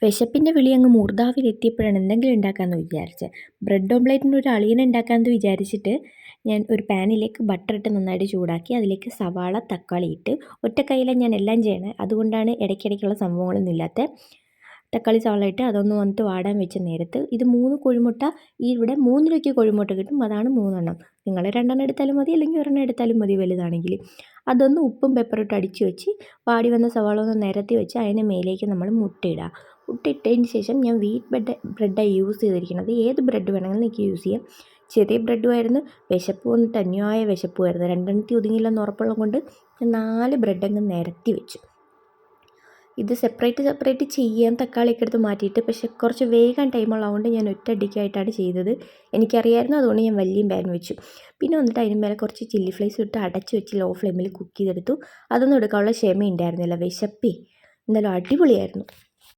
വിശപ്പിൻ്റെ വിളി അങ്ങ് മൂർധാവിലെത്തിയപ്പോഴാണ് എന്തെങ്കിലും ഉണ്ടാക്കാമെന്ന് വിചാരിച്ചത്. ബ്രെഡ് ഓംലെറ്റിൻ്റെ ഒരു അളിയനെ ഉണ്ടാക്കാമെന്ന് വിചാരിച്ചിട്ട് ഞാൻ ഒരു പാനിലേക്ക് ബട്ടർ ഇട്ട് നന്നായിട്ട് ചൂടാക്കി അതിലേക്ക് സവാള, തക്കാളി ഇട്ട് ഒറ്റ കൈയിലാണ് ഞാൻ എല്ലാം ചെയ്യണത്. അതുകൊണ്ടാണ് ഇടയ്ക്കിടയ്ക്കുള്ള സംഭവങ്ങളൊന്നും ഇല്ലാത്ത. തക്കാളി, സവാള ഇട്ട് അതൊന്ന് വന്നിട്ട് വാടാൻ വെച്ച നേരത്ത് ഇത് 3 കോഴിമുട്ട, ഇവിടെ 3 രൂപയ്ക്ക് കോഴിമുട്ട കിട്ടും, അതാണ് 3 എണ്ണം. നിങ്ങൾ 2 എണ്ണം എടുത്താലും മതി, അല്ലെങ്കിൽ 1 എണ്ണം എടുത്താലും മതി വലുതാണെങ്കിൽ. അതൊന്ന് ഉപ്പും പെപ്പറിട്ട് അടിച്ച് വെച്ച് വാടി വന്ന സവാള ഒന്ന് നിരത്തി വെച്ച് അതിന് മേലേക്ക് നമ്മൾ മുട്ടയിടുക. മുട്ടയിട്ടതിന് ശേഷം ഞാൻ വീറ്റ് ബ്രെഡാണ് യൂസ് ചെയ്തിരിക്കുന്നത്. ഏത് ബ്രെഡ് വേണമെങ്കിലും എനിക്ക് യൂസ് ചെയ്യാം. ചെറിയ ബ്രെഡുമായിരുന്നു. വിശപ്പ് വന്നിട്ട് അന്യായ വിശപ്പുമായിരുന്നു. 2 എണ്ണത്തിൽ ഒതുങ്ങിയില്ലെന്ന് ഉറപ്പുള്ളത് കൊണ്ട് ഞാൻ 4 ബ്രെഡ് അങ്ങ് നിരത്തി വെച്ചു. ഇത് സെപ്പറേറ്റ് ചെയ്യാൻ തക്കാളിയൊക്കെ എടുത്ത് മാറ്റിയിട്ട്, പക്ഷേ കുറച്ച് വേഗം ടൈമുള്ളതുകൊണ്ട് ഞാൻ ഒറ്റയടിക്കായിട്ടാണ് ചെയ്തത്. എനിക്കറിയായിരുന്നു, അതുകൊണ്ട് ഞാൻ വലിയ പാൻ വെച്ചു. പിന്നെ വന്നിട്ട് അതിന് മേലെ കുറച്ച് ചില്ലി ഫ്ലേക്സ് ഇട്ട് അടച്ച് വെച്ച് ലോ ഫ്ലെയിമിൽ കുക്ക് ചെയ്തെടുത്തു. അതൊന്നും എടുക്കാനുള്ള ക്ഷമ ഉണ്ടായിരുന്നില്ല, വിശപ്പേ. എന്തായാലും അടിപൊളിയായിരുന്നു.